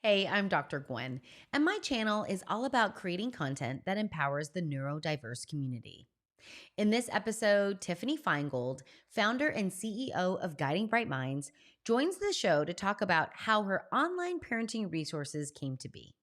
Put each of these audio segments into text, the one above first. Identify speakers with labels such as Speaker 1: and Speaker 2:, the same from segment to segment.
Speaker 1: Hey, I'm Dr. Gwen, and my channel is all about creating content that empowers the neurodiverse community. In this episode, Tiffany Feingold, founder and CEO of Guiding Bright Minds, joins the show to talk about how her online parenting resources came to be.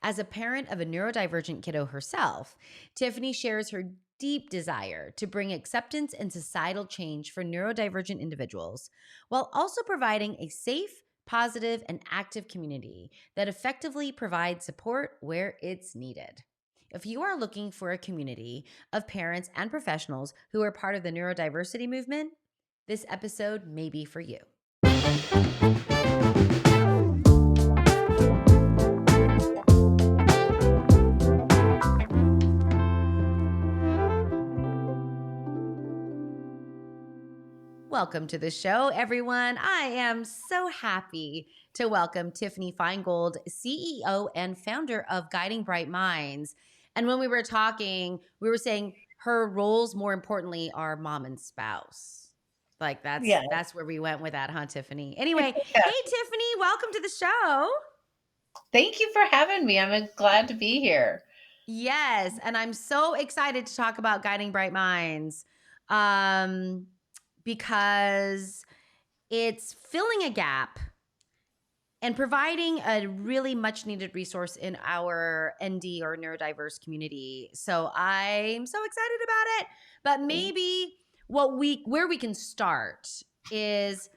Speaker 1: As a parent of a neurodivergent kiddo herself, Tiffany shares her deep desire to bring acceptance and societal change for neurodivergent individuals while also providing a safe, positive, and active community that effectively provides support where it's needed. If you are looking for a community of parents and professionals who are part of the neurodiversity movement, this episode may be for you. Welcome to the show, everyone. I am so happy to welcome Tiffany Feingold, CEO and founder of Guiding Bright Minds. And when we were talking, we were saying her roles, more importantly, are mom and spouse. Like
Speaker 2: Yeah.
Speaker 1: that's where we went with that, huh, Tiffany? Anyway,
Speaker 2: Yeah.
Speaker 1: hey, Tiffany, welcome to the show.
Speaker 2: Thank you for having me. I'm glad to be here.
Speaker 1: Yes, and I'm so excited to talk about Guiding Bright Minds um, because it's filling a gap and providing a really much needed resource in our ND or neurodiverse community. So I'm so excited about it. But maybe where we can start is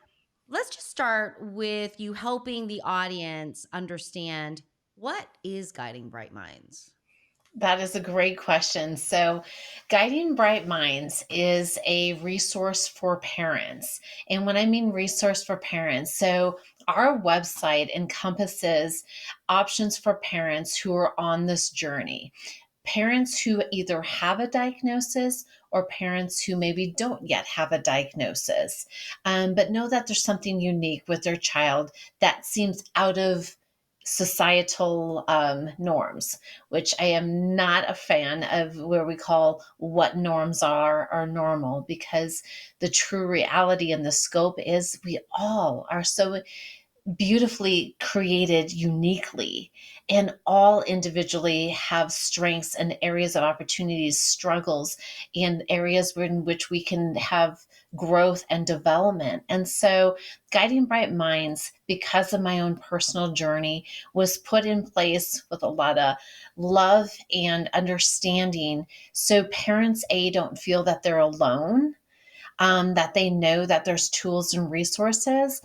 Speaker 1: let's just start with you helping the audience understand what is Guiding Bright Minds.
Speaker 2: That is a great question. So, Guiding Bright Minds is a resource for parents. And when I mean resource for parents, so our website encompasses options for parents who are on this journey. Parents who either have a diagnosis or parents who maybe don't yet have a diagnosis, but know that there's something unique with their child that seems out of societal norms, which I am not a fan of, where we call what norms are normal, because the true reality and the scope is we all are so beautifully created uniquely, and all individually have strengths and areas of opportunities, struggles, and areas in which we can have growth and development. And so Guiding Bright Minds, because of my own personal journey, was put in place with a lot of love and understanding, so parents don't feel that they're alone, that they know that there's tools and resources.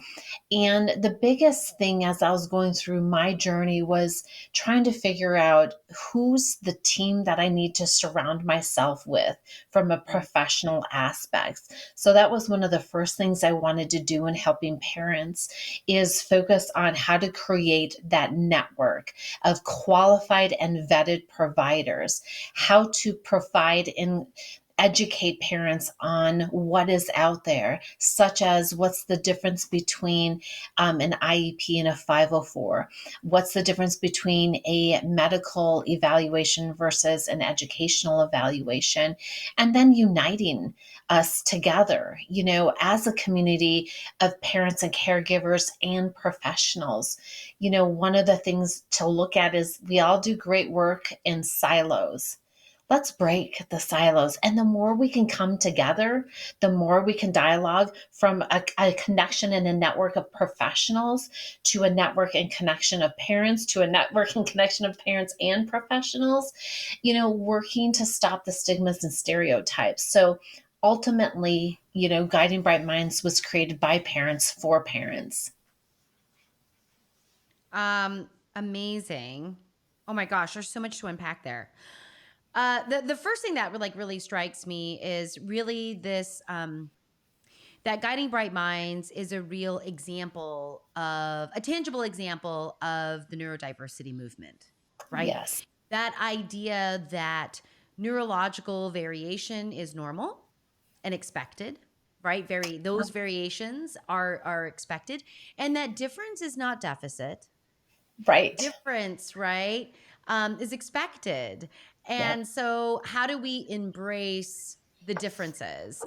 Speaker 2: And the biggest thing as I was going through my journey was trying to figure out who's the team that I need to surround myself with from a professional aspect. So that was one of the first things I wanted to do in helping parents, is focus on how to create that network of qualified and vetted providers, how to provide and educate parents on what is out there, such as what's the difference between an IEP and a 504? What's the difference between a medical evaluation versus an educational evaluation? And then uniting us together, as a community of parents and caregivers and professionals. One of the things to look at is we all do great work in silos. Let's break the silos. And the more we can come together, the more we can dialogue from a connection and a network of professionals to a network and connection of parents to a network and connection of parents and professionals, working to stop the stigmas and stereotypes. So ultimately, Guiding Bright Minds was created by parents for parents.
Speaker 1: Amazing. Oh my gosh, there's so much to unpack there. The first thing that really strikes me is really this that Guiding Bright Minds is a real example of a tangible example of the neurodiversity movement, right?
Speaker 2: Yes.
Speaker 1: That idea that neurological variation is normal and expected, right? Those variations are expected, and that difference is not deficit.
Speaker 2: Right.
Speaker 1: Difference, right, is expected.
Speaker 2: Yep.
Speaker 1: And so how do we embrace the differences?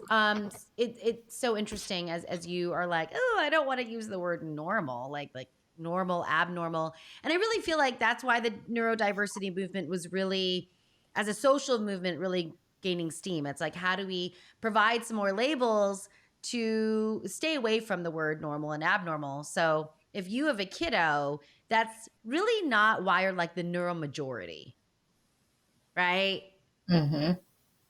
Speaker 1: It's so interesting as you are like, oh, I don't want to use the word normal. Like normal, abnormal. And I really feel like that's why the neurodiversity movement was really, as a social movement, really gaining steam. It's like, how do we provide some more labels to stay away from the word normal and abnormal? So if you have a kiddo that's really not wired like the neuromajority, right?
Speaker 2: Hmm.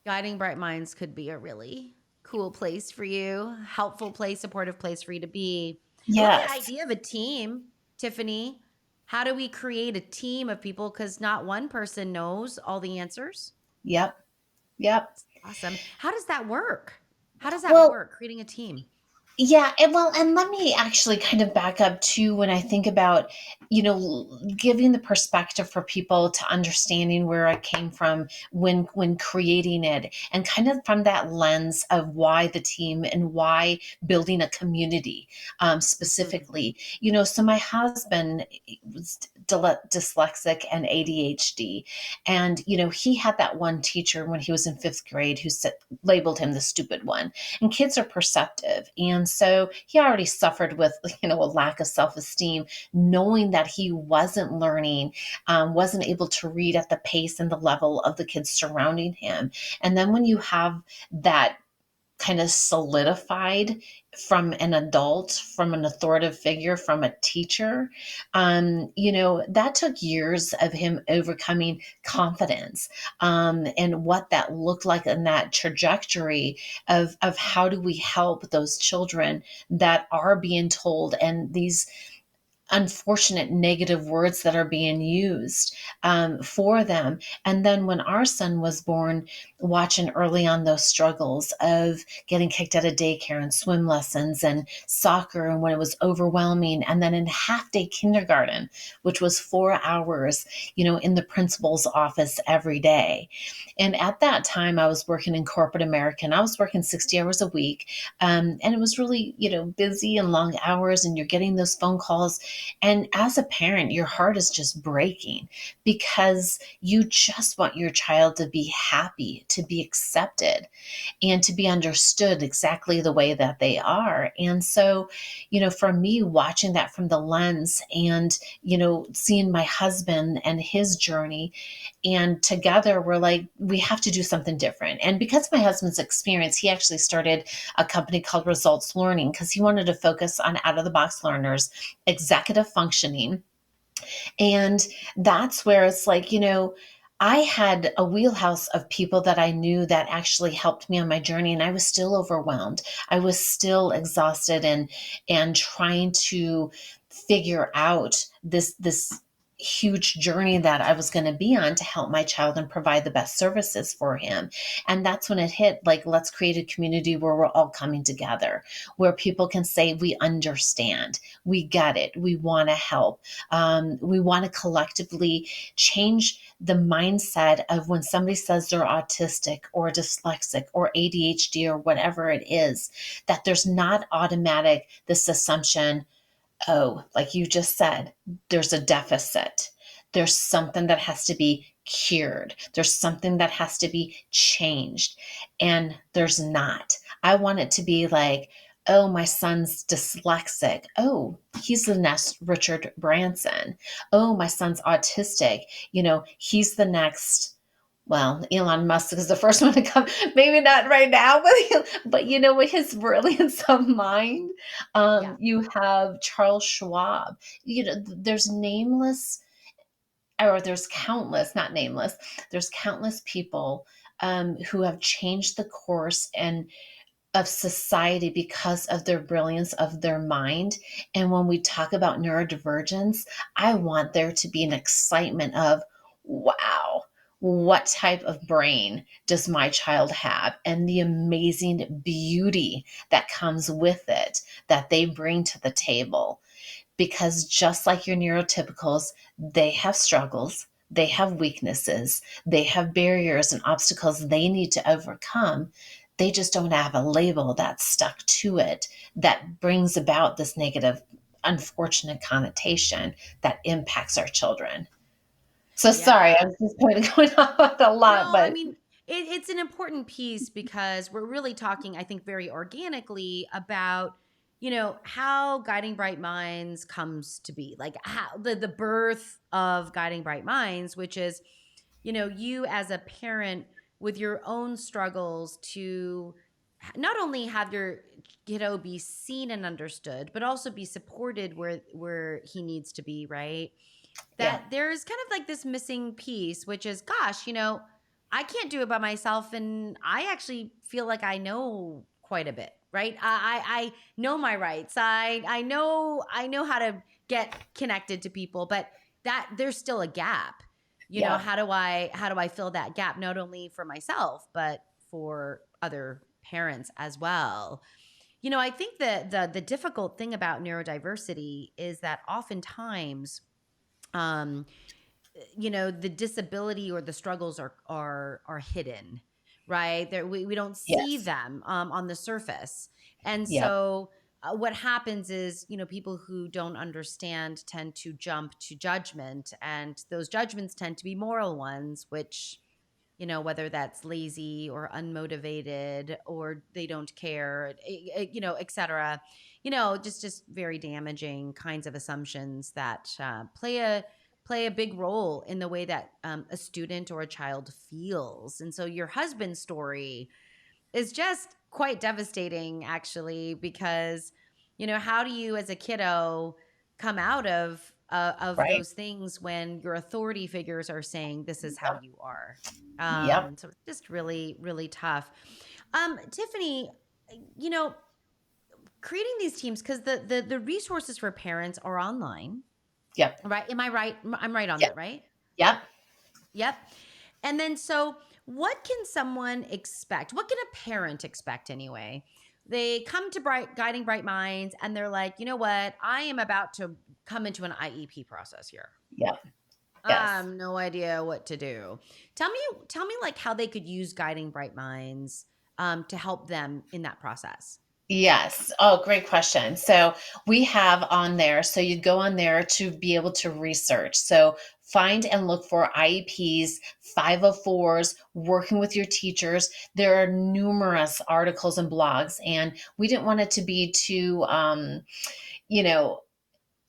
Speaker 1: Guiding Bright Minds could be a really cool place for you, helpful place, supportive place for you to be. I love the
Speaker 2: Yes.
Speaker 1: idea of a team, Tiffany. How do we create a team of people? Because not one person knows all the answers.
Speaker 2: Yep. Yep.
Speaker 1: Awesome. How does that work? How does that
Speaker 2: Well,
Speaker 1: work, creating a team?
Speaker 2: yeah, and well, and let me actually kind of back up too when I think about, giving the perspective for people to understanding where I came from when creating it, and kind of from that lens of why the team and why building a community,
Speaker 1: Mm,
Speaker 2: specifically. So my husband was dyslexic and ADHD, and he had that one teacher when he was in fifth grade who labeled him the stupid one, and kids are perceptive. And so he already suffered with, a lack of self esteem, knowing that he wasn't learning, wasn't able to read at the pace and the level of the kids surrounding him. And then when you have that kind of solidified from an adult, from an authoritative figure, from a teacher, that took years of him overcoming confidence, and what that looked like in that trajectory of how do we help those children that are being told, and these unfortunate negative words that are being used, for them. And then when our son was born, watching early on those struggles of getting kicked out of daycare and swim lessons and soccer, and when it was overwhelming, and then in half day kindergarten, which was 4 hours, in the principal's office every day. And at that time, I was working in corporate America, and I was working 60 hours a week. And it was really, busy and long hours, and you're getting those phone calls. And as a parent, your heart is just breaking because you just want your child to be happy, to be accepted, and to be understood exactly the way that they are. And so, for me, watching that from the lens and, seeing my husband and his journey, and together we're like, we have to do something different. And because of my husband's experience, he actually started a company called Results Learning because he wanted to focus on out of the box learners, executive functioning. And that's where it's like, I had a wheelhouse of people that I knew that actually helped me on my journey, and I was still overwhelmed. I was still exhausted and trying to figure out this huge journey that I was going to be on to help my child and provide the best services for him. And that's when it hit, like, let's create a community where we're all coming together, where people can say, we understand, we get it, we want to help. We want to collectively change the mindset of when somebody says they're autistic or dyslexic or ADHD or whatever it is, that there's not automatic this assumption, oh, like you just said, there's a deficit. There's something that has to be cured. There's something that has to be changed. And there's not. I want it to be like, oh, my son's dyslexic. Oh, he's the next Richard Branson. Oh, my son's autistic. He's the next, well, Elon Musk is the first one to come. Maybe not right now, but with his brilliance of mind,
Speaker 1: yeah.
Speaker 2: you have Charles Schwab. There's nameless, or there's countless, not nameless. There's countless people, who have changed the course and of society because of their brilliance of their mind. And when we talk about neurodivergence, I want there to be an excitement of, wow, what type of brain does my child have? And the amazing beauty that comes with it that they bring to the table. Because just like your neurotypicals, they have struggles, they have weaknesses, they have barriers and obstacles they need to overcome. They just don't have a label that's stuck to it that brings about this negative, unfortunate connotation that impacts our children. So sorry, I
Speaker 1: Yeah.
Speaker 2: was just kind of going on a lot,
Speaker 1: No, I
Speaker 2: but
Speaker 1: mean, it's an important piece because we're really talking, I think, very organically about how Guiding Bright Minds comes to be, like how the birth of Guiding Bright Minds, which is, you as a parent with your own struggles to not only have your kiddo be seen and understood, but also be supported where he needs to be, right?
Speaker 2: Yeah.
Speaker 1: That there's kind of like this missing piece, which is, gosh, I can't do it by myself. And I actually feel like I know quite a bit, right? I know my rights. I know how to get connected to people, but that there's still a gap.
Speaker 2: Yeah.
Speaker 1: How do I fill that gap, not only for myself, but for other parents as well? I think that the difficult thing about neurodiversity is that oftentimes, um the disability or the struggles are hidden, right? We don't see
Speaker 2: Yes.
Speaker 1: them on the surface. And
Speaker 2: Yep.
Speaker 1: so what happens is, people who don't understand tend to jump to judgment, and those judgments tend to be moral ones, which, whether that's lazy or unmotivated or they don't care, et cetera, just very damaging kinds of assumptions that play a big role in the way that a student or a child feels. And so your husband's story is just quite devastating, actually, because, how do you as a kiddo come out of
Speaker 2: Right.
Speaker 1: those things when your authority figures are saying this is how
Speaker 2: Yep.
Speaker 1: you are?
Speaker 2: Yep.
Speaker 1: So it's just really, really tough. Tiffany, you know, creating these teams, because the resources for parents are online,
Speaker 2: Yep.
Speaker 1: right? Am I right? I'm right on
Speaker 2: Yep.
Speaker 1: that, right?
Speaker 2: Yep.
Speaker 1: Yep. And then, so what can someone expect? What can a parent expect anyway? They come to Guiding Bright Minds and they're like, you know what? I am about to come into an IEP process here.
Speaker 2: Yep.
Speaker 1: I
Speaker 2: Yes.
Speaker 1: have no idea what to do. Tell me like how they could use Guiding Bright Minds to help them in that process.
Speaker 2: Yes. Oh, great question. So we have on there, so you go on there to be able to research. So find and look for IEPs, 504s, working with your teachers. There are numerous articles and blogs, and we didn't want it to be too, you know,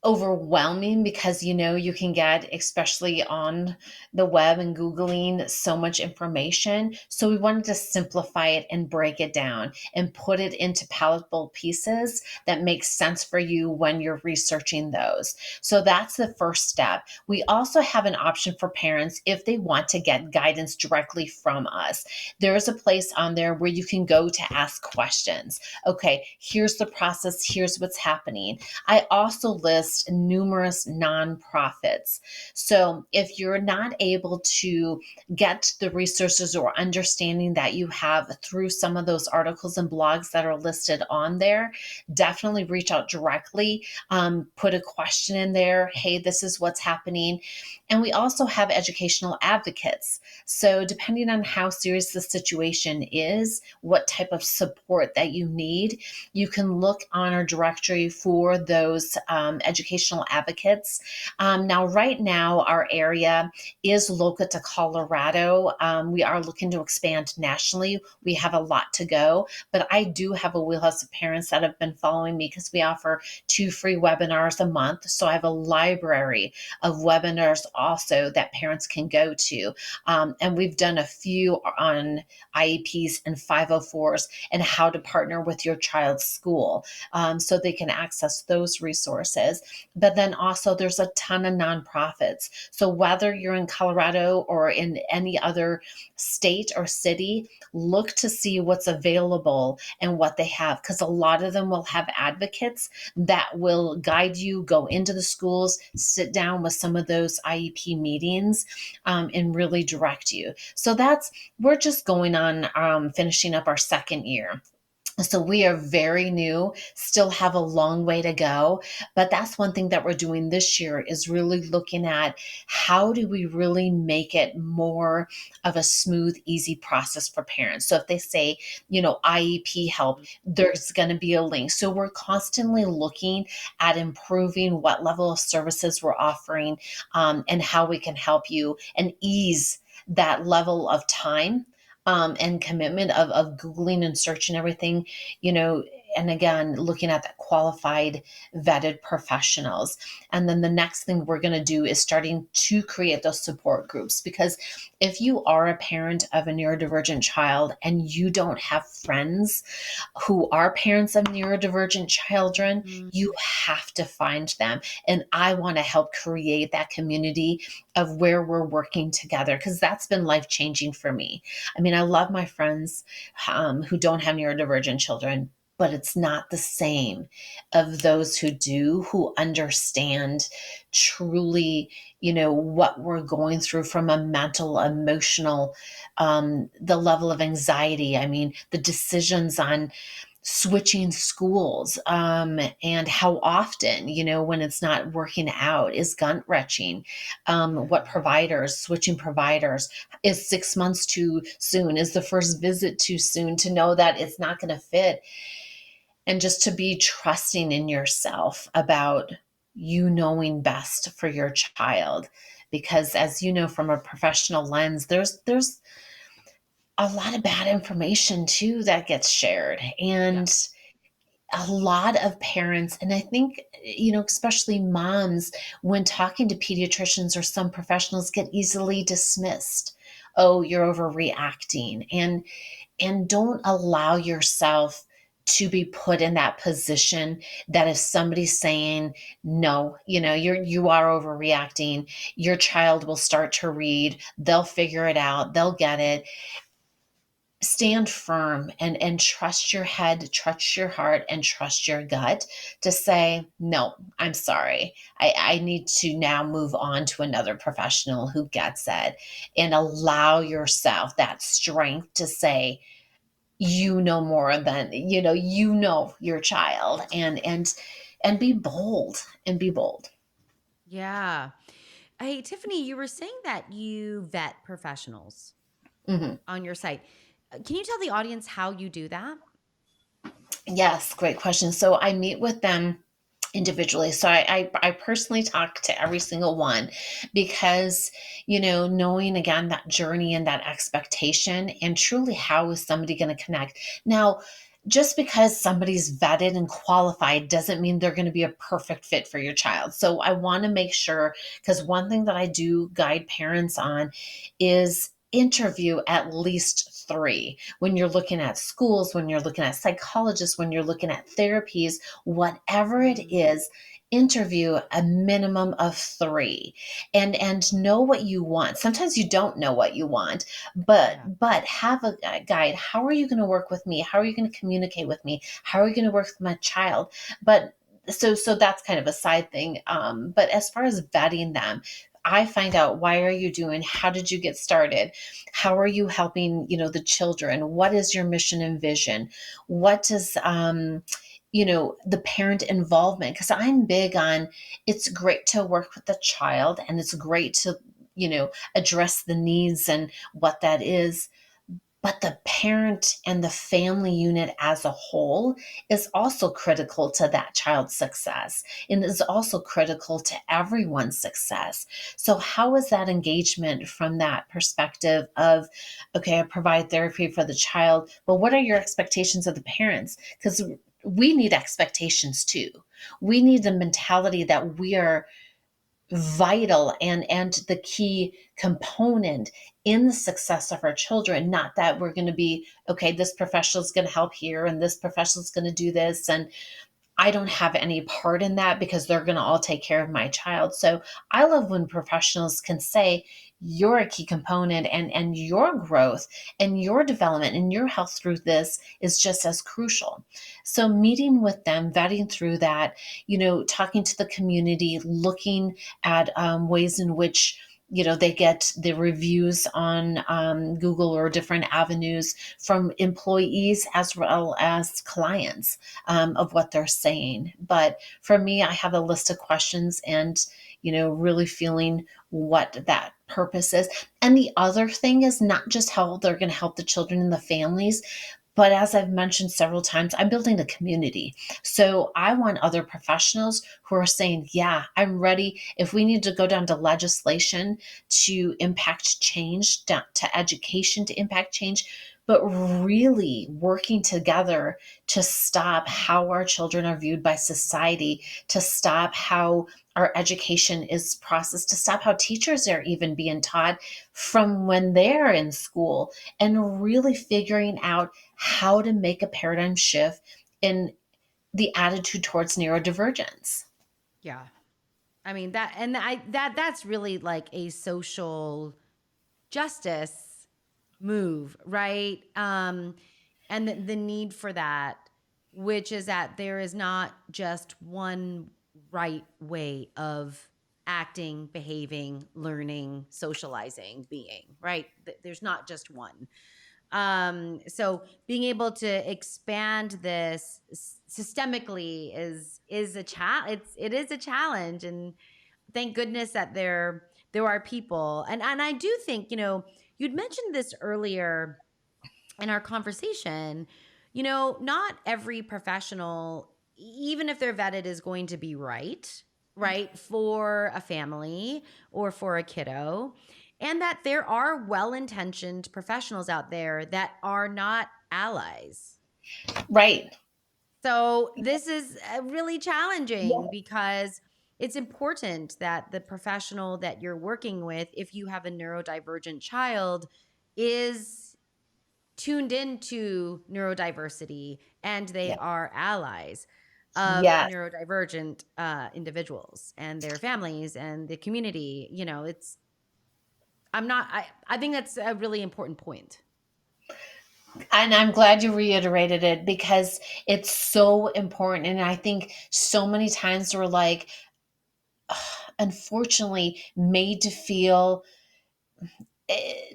Speaker 2: overwhelming because you can get, especially on the web and googling, so much information. So we wanted to simplify it and break it down and put it into palatable pieces that make sense for you when you're researching those. So that's the first step. We also have an option for parents if they want to get guidance directly from us. There is a place on there where you can go to ask questions. Okay, here's the process, here's what's happening. I also list numerous nonprofits. So if you're not able to get the resources or understanding that you have through some of those articles and blogs that are listed on there, definitely reach out directly. Put a question in there. Hey, this is what's happening. And we also have educational advocates. So depending on how serious the situation is, what type of support that you need, you can look on our directory for those educational advocates. Now, right now, our area is local to Colorado. We are looking to expand nationally. We have a lot to go, but I do have a wheelhouse of parents that have been following me because we offer 2 free webinars a month. So I have a library of webinars also that parents can go to. And we've done a few on IEPs and 504s and how to partner with your child's school, so they can access those resources. But then also there's a ton of nonprofits. So whether you're in Colorado or in any other state or city, look to see what's available and what they have, because a lot of them will have advocates that will guide you, go into the schools, sit down with some of those IEP meetings, and really direct you. So we're just going on, finishing up our second year. So we are very new, still have a long way to go. But that's one thing that we're doing this year, is really looking at how do we really make it more of a smooth, easy process for parents. So if they say, IEP help, there's going to be a link. So we're constantly looking at improving what level of services we're offering, and how we can help you and ease that level of time, and commitment of Googling and searching everything, you know, and again, looking at that qualified, vetted professionals. And then the next thing we're going to do is starting to create those support groups. Because if you are a parent of a neurodivergent child and you don't have friends who are parents of neurodivergent children,
Speaker 1: Mm.
Speaker 2: you have to find them. And I want to help create that community of where we're working together, because that's been life changing for me. I mean, I love my friends who don't have neurodivergent children, but it's not the same of those who do, who understand truly, what we're going through from a mental, emotional, the level of anxiety. I mean, the decisions on switching schools, and how often, when it's not working out, is gut wrenching. What providers, switching providers, is 6 months too soon, is the first visit too soon to know that it's not going to fit, and just to be trusting in yourself about you knowing best for your child. Because as you know, from a professional lens, there's a lot of bad information too that gets shared,
Speaker 1: Yeah.
Speaker 2: and a lot of parents, and I think, especially moms, when talking to pediatricians or some professionals, get easily dismissed. Oh, you're overreacting. And don't allow yourself to be put in that position that if somebody's saying no, you are overreacting, your child will start to read, they'll figure it out, they'll get it. Stand firm and trust your head, trust your heart, and trust your gut to say, no, I'm sorry. I need to now move on to another professional who gets it, and allow yourself that strength to say, more than, your child, and be bold, and be bold.
Speaker 1: Yeah. Hey, Tiffany, you were saying that you vet professionals
Speaker 2: Mhm.
Speaker 1: on your site. Can you tell the audience how you do that?
Speaker 2: Yes, great question. So I meet with them individually. So I personally talk to every single one, because, knowing again that journey and that expectation, and truly how is somebody going to connect. Now, just because somebody's vetted and qualified doesn't mean they're going to be a perfect fit for your child. So I want to make sure, because one thing that I do guide parents on is interview at least three. When you're looking at schools, when you're looking at psychologists, when you're looking at therapies, whatever it
Speaker 1: Mm.
Speaker 2: is, interview a minimum of three, and know what you want. Sometimes you don't know what you want, but
Speaker 1: Yeah.
Speaker 2: have a guide. How are you going to work with me? How are you going to communicate with me? How are you going to work with my child? But so that's kind of a side thing. But as far as vetting them, I find out, why are you doing, how did you get started, how are you helping, the children, what is your mission and vision, what does the parent involvement, because I'm big on, it's great to work with the child, and it's great to address the needs and what that is, but the parent and the family unit as a whole is also critical to that child's success, and is also critical to everyone's success. So how is that engagement from that perspective of, okay, I provide therapy for the child, but what are your expectations of the parents? Because we need expectations too. We need the mentality that we are vital and the key component in the success of our children, not that we're going to be, okay, this professional is going to help here and this professional is going to do this, and I don't have any part in that because they're going to all take care of my child. So I love when professionals can say, you're a key component, and your growth and your development and your health through this is just as crucial. So meeting with them, vetting through that, talking to the community, looking at ways in which they get the reviews on Google or different avenues from employees as well as clients, of what they're saying. But for me, I have a list of questions, and, really feeling what that purpose is. And the other thing is not just how they're going to help the children and the families, but as I've mentioned several times, I'm building a community. So I want other professionals who are saying, yeah, I'm ready. If we need to go down to legislation to impact change, down to education to impact change, but really working together to stop how our children are viewed by society, to stop how our education is processed, to stop how teachers are even being taught from when they're in school, and really figuring out how to make a paradigm shift in the attitude towards neurodivergence.
Speaker 1: Yeah. I mean that, and that's really like a social justice move, right? And the need for that, which is that there is not just one right way of acting, behaving, learning, socializing, being, right? There's not just one. So being able to expand this systemically is a it is a challenge, and thank goodness that there are people. And I do think, you'd mentioned this earlier in our conversation, not every professional, even if they're vetted, is going to be right for a family or for a kiddo. And that there are well-intentioned professionals out there that are not allies.
Speaker 2: Right.
Speaker 1: So this is really challenging because it's important that the professional that you're working with, if you have a neurodivergent child, is tuned into neurodiversity and they
Speaker 2: Yeah.
Speaker 1: are allies of
Speaker 2: Yes.
Speaker 1: neurodivergent individuals and their families and the community. I think that's a really important point.
Speaker 2: And I'm glad you reiterated it because it's so important. And I think so many times we're like, unfortunately, made to feel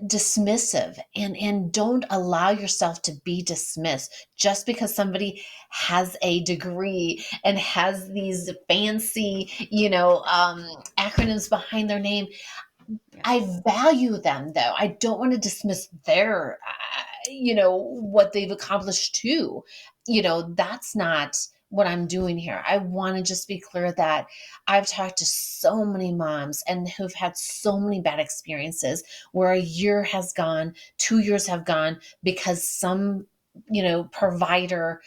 Speaker 2: dismissive, and don't allow yourself to be dismissed just because somebody has a degree and has these fancy acronyms behind their name.
Speaker 1: Yeah.
Speaker 2: I value them, though. I don't want to dismiss their what they've accomplished too. That's not what I'm doing here. I want to just be clear that I've talked to so many moms and who've had so many bad experiences where a year has gone, 2 years have gone because some provider,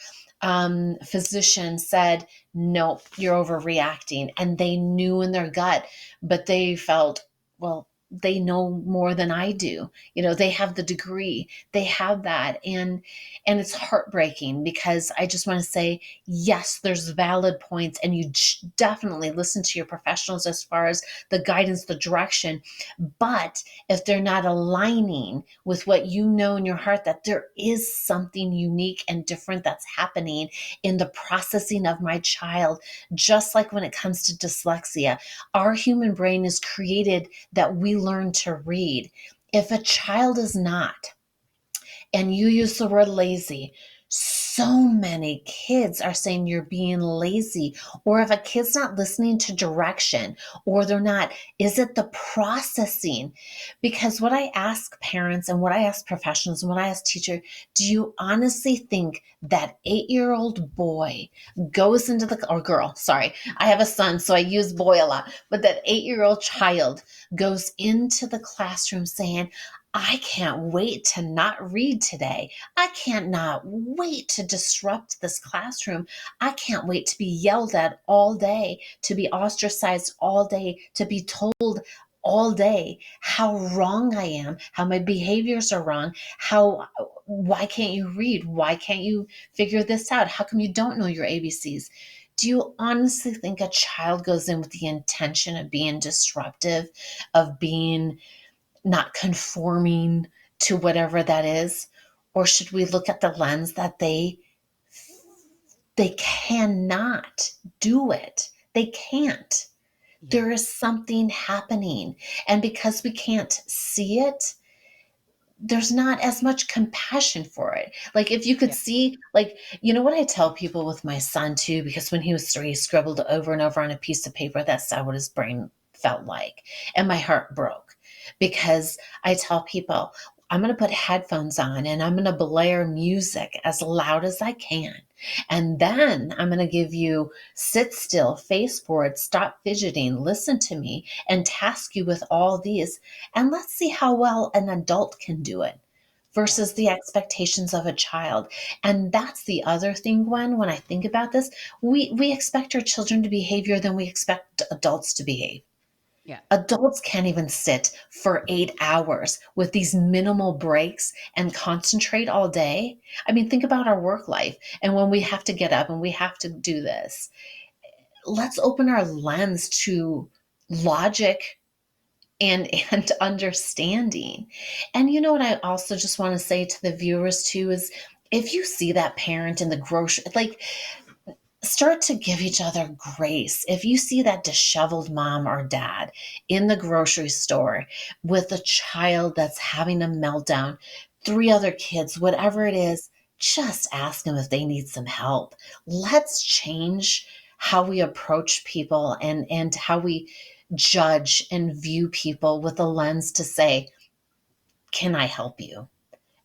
Speaker 2: physician said, nope, you're overreacting, and they knew in their gut, but they felt, well, they know more than I do. They have the degree, they have that, and it's heartbreaking because I just want to say, yes, there's valid points, and you definitely listen to your professionals as far as the guidance, the direction. But if they're not aligning with what you know in your heart, that there is something unique and different that's happening in the processing of my child, just like when it comes to dyslexia, our human brain is created that we learn to read. If a child is not, and you use the word lazy, so many kids are saying you're being lazy. Or if a kid's not listening to direction, or they're not, is it the processing? Because what I ask parents and what I ask professionals and what I ask teachers, do you honestly think that 8-year-old boy goes into the, or girl, sorry, I have a son, so I use boy a lot, but that 8-year-old child goes into the classroom saying, I can't wait to not read today. I can't not wait to disrupt this classroom. I can't wait to be yelled at all day, to be ostracized all day, to be told all day how wrong I am, how my behaviors are wrong, why can't you read? Why can't you figure this out? How come you don't know your ABCs? Do you honestly think a child goes in with the intention of being disruptive, of being not conforming to whatever that is? Or should we look at the lens that they cannot do it? They can't.
Speaker 1: Yeah.
Speaker 2: There is something happening. And because we can't see it, there's not as much compassion for it. Like if you could
Speaker 1: Yeah.
Speaker 2: see, like, what I tell people with my son too, because when he was 3, he scribbled over and over on a piece of paper. That's not what his brain felt like. And my heart broke because I tell people, I'm going to put headphones on and I'm going to blare music as loud as I can. And then I'm going to give you sit still, face forward, stop fidgeting, listen to me, and task you with all these, and let's see how well an adult can do it.
Speaker 1: Yeah.
Speaker 2: versus the expectations of a child. And that's the other thing, Gwen, when I think about this, we expect our children to behavior than we expect adults to behave.
Speaker 1: Yeah.
Speaker 2: Adults can't even sit for 8 hours with these minimal breaks and concentrate all day. I mean, think about our work life and when we have to get up and we have to do this. Let's open our lens to logic and understanding. And you know what I also just want to say to the viewers too is if you see that parent in the grocery, like start to give each other grace. If you see that disheveled mom or dad in the grocery store with a child that's having a meltdown, three other kids, whatever it is, just ask them if they need some help. Let's change how we approach people and how we judge and view people with a lens to say, can I help you?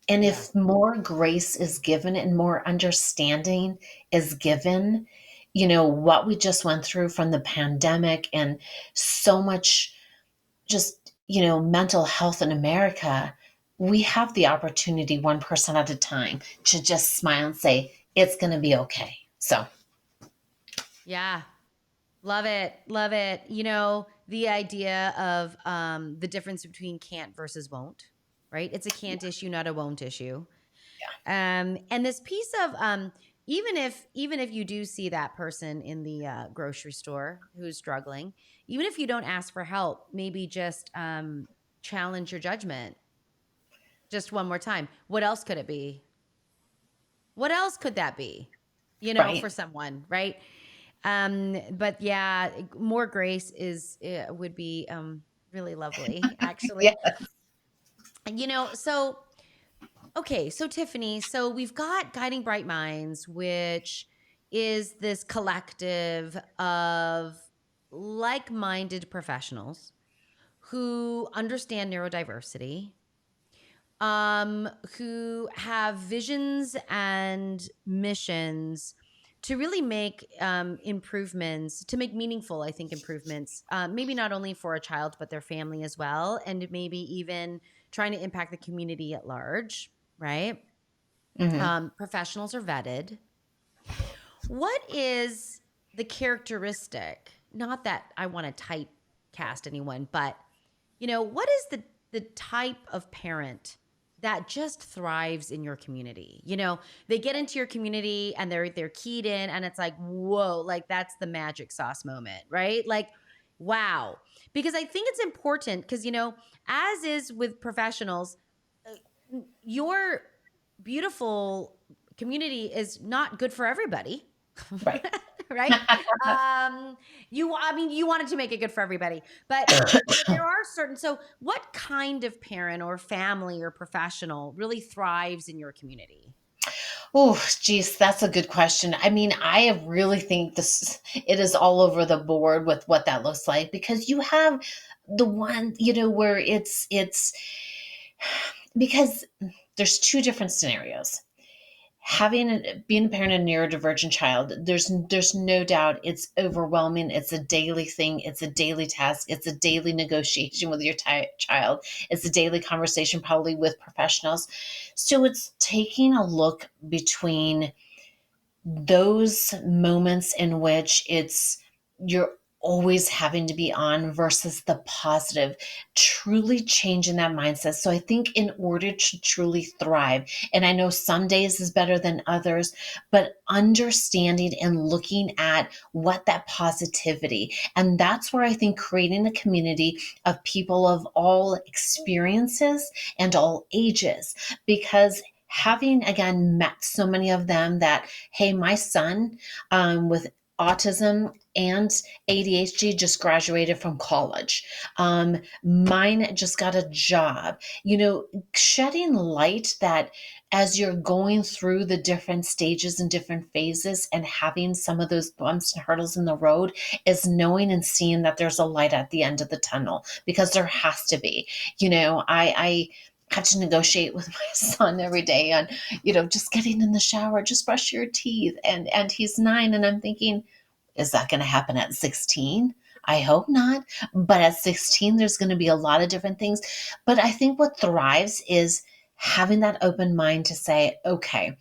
Speaker 2: And
Speaker 1: Yeah.
Speaker 2: if more grace is given and more understanding is given, you know, what we just went through from the pandemic and so much just, you know, mental health in America, we have the opportunity 1% at a time to just smile and say, it's going to be okay. So,
Speaker 1: Yeah. Love it. Love it. The idea of the difference between can't versus won't, right? It's a can't issue, not a won't issue. And this piece of even if you do see that person in the grocery store who's struggling, even if you don't ask for help, maybe just challenge your judgment just one more time. What else could it be? What else could that be? For
Speaker 2: right.
Speaker 1: someone, right? But yeah, more grace is would be really lovely,
Speaker 2: Yeah.
Speaker 1: actually. So okay, so Tiffany, so we've got Guiding Bright Minds, which is this collective of like-minded professionals who understand neurodiversity, who have visions and missions to really make improvements, to make meaningful, I think, improvements, maybe not only for a child, but their family as well, and maybe even trying to impact the community at large, right?
Speaker 2: Hmm.
Speaker 1: Professionals are vetted. What is the characteristic? Not that I want to typecast anyone, but what is the type of parent that just thrives in your community? They get into your community and they're keyed in, and it's like, whoa, like that's the magic sauce moment, right? Like, wow. Because I think it's important because as is with professionals, your beautiful community is not good for everybody.
Speaker 2: Right.
Speaker 1: Right? You wanted to make it good for everybody, but there are certain. So, what kind of parent or family or professional really thrives in your community?
Speaker 2: Oh, geez, that's a good question. I mean, I really think it is all over the board with what that looks like because you have the one, you know, where it's because there's two different scenarios. Being a parent of a neurodivergent child, there's no doubt it's overwhelming. It's a daily thing. It's a daily task. It's a daily negotiation with your child. It's a daily conversation, probably with professionals. So it's taking a look between those moments in which you're always having to be on versus the positive, truly changing that mindset. So I think in order to truly thrive, and I know some days is better than others, but understanding and looking at what that positivity, and that's where I think creating a community of people of all experiences and all ages, because having again met so many of them that, hey, my son with autism and ADHD just graduated from college. Mine just got a job. You know, shedding light that as you're going through the different stages and different phases and having some of those bumps and hurdles in the road is knowing and seeing that there's a light at the end of the tunnel, because there has to be. I have to negotiate with my son every day on, just getting in the shower, just brush your teeth. And he's 9. And I'm thinking, is that going to happen at 16? I hope not. But at 16, there's going to be a lot of different things. But I think what thrives is having that open mind to say, okay,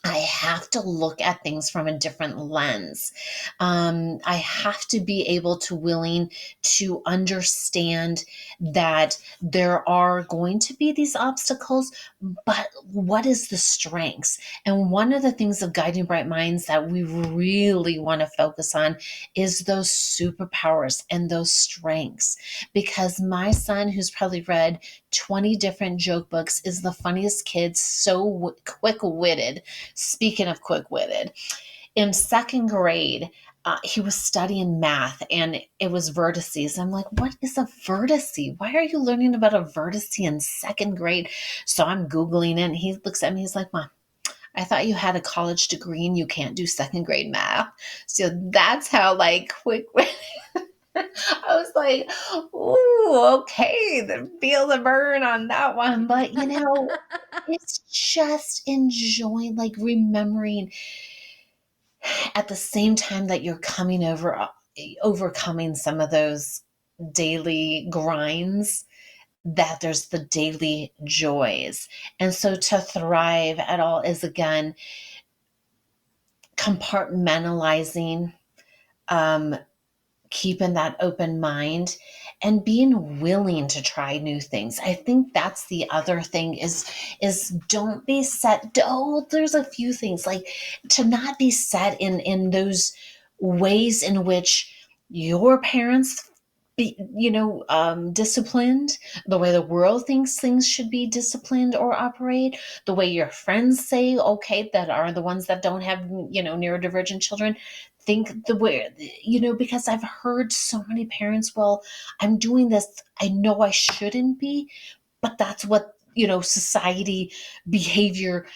Speaker 2: I have to look at things from a different lens. I have to be able to willing to understand that there are going to be these obstacles, but what is the strengths? And one of the things of Guiding Bright Minds that we really want to focus on is those superpowers and those strengths. Because my son, who's probably read 20 different joke books, is the funniest kid, so quick-witted. Speaking of quick witted, in second grade, he was studying math and it was vertices. I'm like, what is a vertice? Why are you learning about a vertice in second grade? So I'm Googling it and he looks at me, he's like, Mom, I thought you had a college degree and you can't do second grade math. So that's how like quick I was like, ooh, okay, feel the burn on that one. But it's just enjoying, like remembering at the same time that you're overcoming some of those daily grinds, that there's the daily joys. And so to thrive at all is again compartmentalizing, um, keeping that open mind and being willing to try new things. I think that's the other thing is don't be set. Oh, there's a few things like to not be set in those ways in which your parents be disciplined, the way the world thinks things should be disciplined or operate, the way your friends say, okay, that are the ones that don't have neurodivergent children, think the way, because I've heard so many parents, well, I'm doing this, I know I shouldn't be, but that's what society behavior,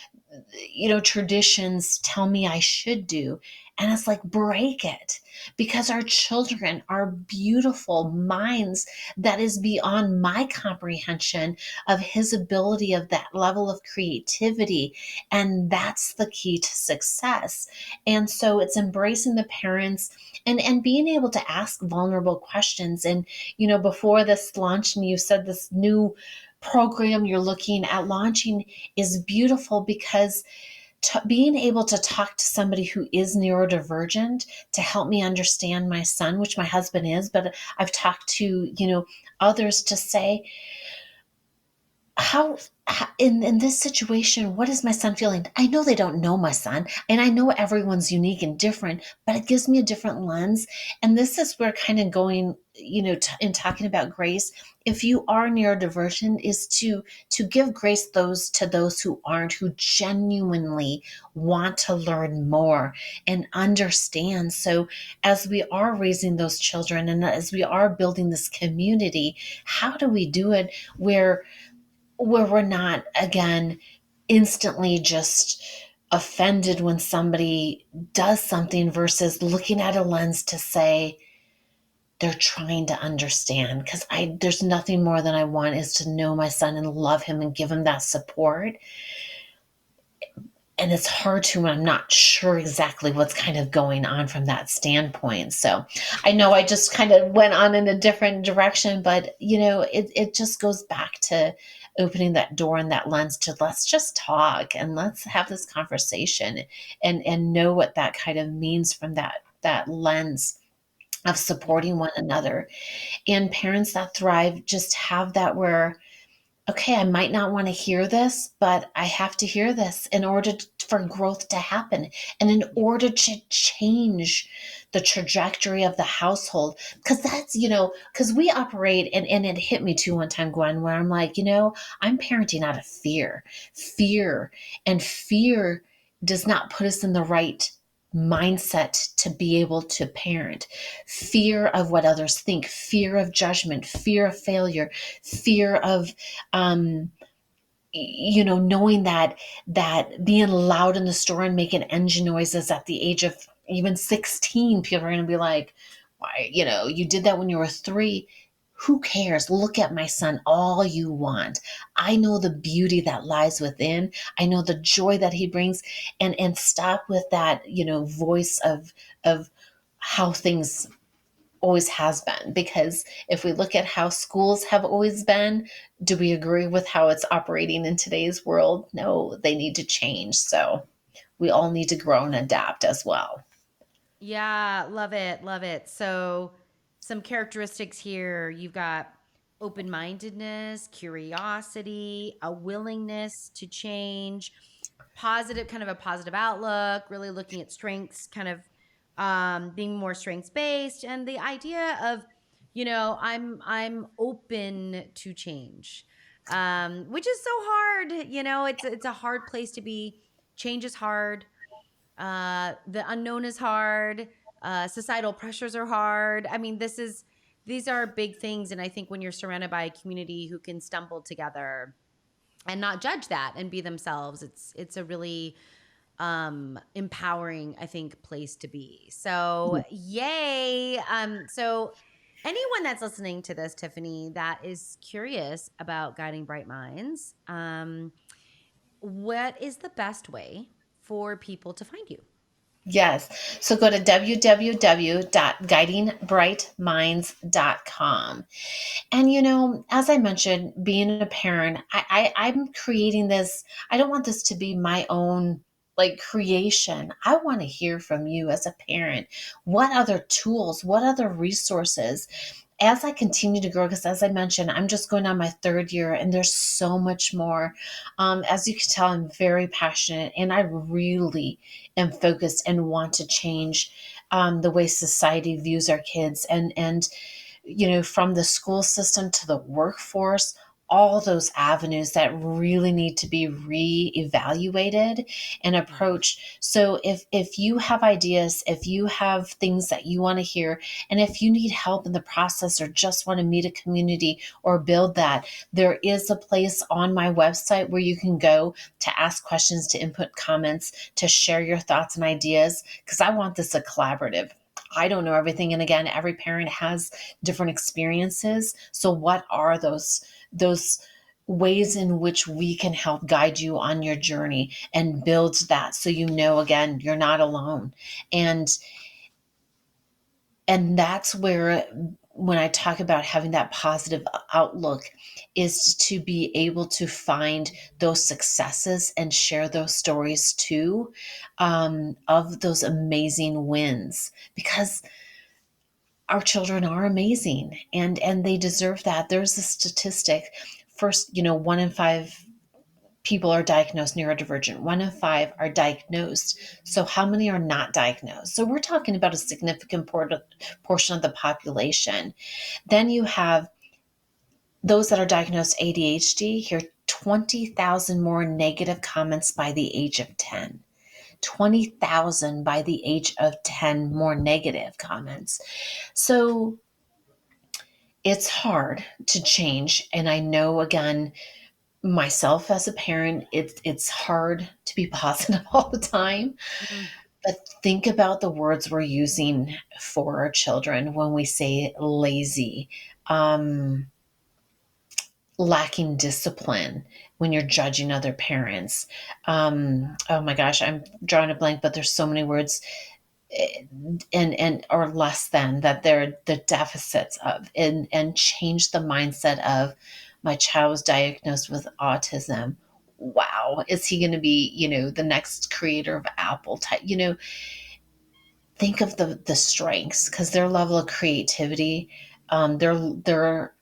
Speaker 2: traditions tell me I should do. And it's like, break it, because our children are beautiful minds that is beyond my comprehension of his ability of that level of creativity. And that's the key to success. And so it's embracing the parents and being able to ask vulnerable questions. And, before this launch, and you said this new program you're looking at launching is beautiful, because being able to talk to somebody who is neurodivergent to help me understand my son, which my husband is, but I've talked to, others to say, how in this situation, what is my son feeling? I know they don't know my son, and I know everyone's unique and different, but it gives me a different lens. And this is where kind of going, in talking about grace, if you are neurodivergent, is to give grace to those who aren't, who genuinely want to learn more and understand. So as we are raising those children and as we are building this community, how do we do it where we're not, again, instantly just offended when somebody does something, versus looking at a lens to say they're trying to understand? Because there's nothing more than I want is to know my son and love him and give him that support. And it's hard to when I'm not sure exactly what's kind of going on from that standpoint. So I know I just kind of went on in a different direction, but it just goes back to opening that door and that lens to let's just talk and let's have this conversation and know what that kind of means from that lens of supporting one another. And parents that thrive just have that where, okay, I might not want to hear this, but I have to hear this in order for growth to happen and in order to change the trajectory of the household. Because that's, because we operate, and it hit me too one time, Gwen, where I'm like, I'm parenting out of fear. Fear does not put us in the right mindset to be able to parent. Fear of what others think, fear of judgment, fear of failure, fear of knowing that being loud in the store and making engine noises at the age of even 16, people are going to be like, why, you did that when you were 3. Who cares? Look at my son all you want. I know the beauty that lies within. I know the joy that he brings, and stop with that, voice of how things always has been. Because if we look at how schools have always been, do we agree with how it's operating in today's world? No, they need to change. So we all need to grow and adapt as well.
Speaker 1: Yeah, love it. Love it. So, some characteristics here you've got open mindedness, curiosity, a willingness to change, positive, kind of a positive outlook, really looking at strengths, kind of being more strengths based, and the idea of, I'm open to change, which is so hard. It's a hard place to be. Change is hard. The unknown is hard. Societal pressures are hard. I mean, these are big things, and I think when you're surrounded by a community who can stumble together and not judge that and be themselves, it's a really empowering, I think, place to be. So yay. So anyone that's listening to this, Tiffany, that is curious about guiding bright minds, what is the best way for people to find you?
Speaker 2: Yes. So go to www.guidingbrightminds.com. And as I mentioned, being a parent, I'm creating this. I don't want this to be my own like creation. I want to hear from you as a parent. What other tools, what other resources as I continue to grow, because as I mentioned, I'm just going on my third year and there's so much more. As you can tell, I'm very passionate and I really am focused and want to change the way society views our kids, and from the school system to the workforce, all those avenues that really need to be reevaluated and
Speaker 1: Yeah.
Speaker 2: approached. So if you have ideas, if you have things that you want to hear, and if you need help in the process or just want to meet a community or build that, there is a place on my website where you can go to ask questions, to input comments, to share your thoughts and ideas, because I want this a collaborative. I don't know everything. And again, every parent has different experiences. So what are those ways in which we can help guide you on your journey and build that, so again, you're not alone. And that's where, when I talk about having that positive outlook, is to be able to find those successes and share those stories too, of those amazing wins, because our children are amazing, and they deserve that. There's a statistic. First, 1 in 5 people are diagnosed neurodivergent. 1 in 5 are diagnosed. So how many are not diagnosed? So we're talking about a significant portion of the population. Then you have those that are diagnosed ADHD. Hear 20,000 more negative comments by the age of 10. 20,000 by the age of 10 more negative comments. So it's hard to change. And I know, again, myself as a parent, it's hard to be positive all the time.
Speaker 1: Mm.
Speaker 2: But think about the words we're using for our children when we say lazy, um, lacking discipline, when you're judging other parents. Oh my gosh, I'm drawing a blank, but there's so many words, and or less than, that they're the deficits of, and change the mindset of, my child was diagnosed with autism. Wow, is he going to be the next creator of Apple type? Think of the strengths, because their level of creativity, their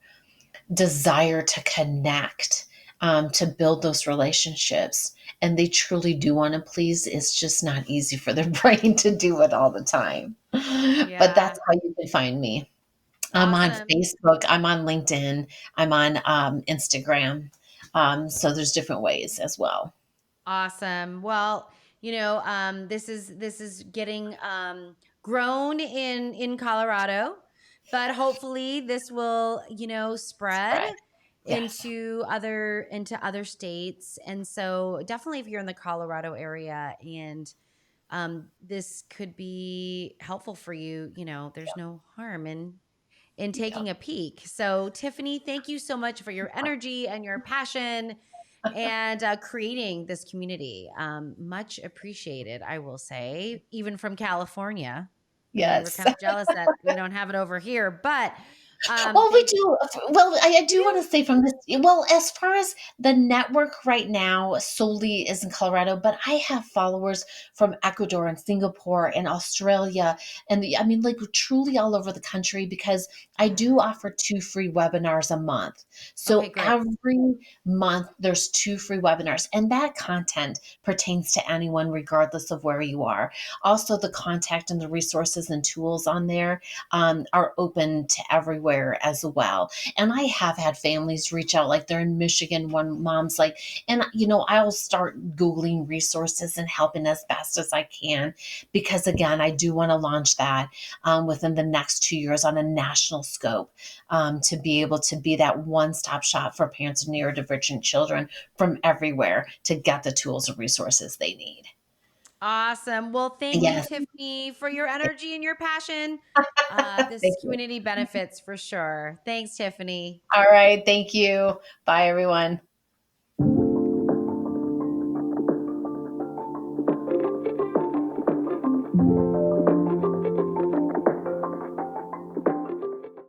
Speaker 2: desire to connect, to build those relationships, and they truly do want to please. It's just not easy for their brain to do it all the time. But
Speaker 1: Yeah.
Speaker 2: that's how you can find me. I'm on
Speaker 1: Awesome.
Speaker 2: Facebook, I'm on LinkedIn, I'm on Instagram. So there's different ways as well.
Speaker 1: Awesome. Well, this is getting grown in Colorado, but hopefully this will, spread
Speaker 2: Spread. Yes.
Speaker 1: into other states. And so definitely if you're in the Colorado area and this could be helpful for you, there's no harm in
Speaker 2: Yeah.
Speaker 1: taking a peek. So, Tiffany, thank you so much for your energy and your passion and creating this community. Much appreciated, I will say, even from California. I mean, we're
Speaker 2: Yes.
Speaker 1: kind of jealous that we don't have it over here, but
Speaker 2: Well, we
Speaker 1: thank
Speaker 2: do. Well, I do want
Speaker 1: you.
Speaker 2: to say from this, well, as far as the network right now solely is in Colorado, but I have followers from Ecuador and Singapore and Australia and I mean, like truly all over the country because I do offer 2 free webinars a month.
Speaker 1: Okay,
Speaker 2: So
Speaker 1: great.
Speaker 2: every month there's 2 free webinars, and that content pertains to anyone regardless of where you are. Also, the contact and the resources and tools on there are open to everywhere as well. And I have had families reach out, like they're in Michigan. One mom's like, and I'll start Googling resources and helping as best as I can because, again, I do want to launch that within the next 2 years on a national scope to be able to be that one stop shop for parents of neurodivergent children from everywhere to get the tools and resources they need.
Speaker 1: Awesome. Well, thank you,
Speaker 2: Yes.
Speaker 1: Tiffany, for your energy and your passion. This
Speaker 2: Thank you.
Speaker 1: community benefits for sure. Thanks, Tiffany.
Speaker 2: All right. Thank you. Bye, everyone.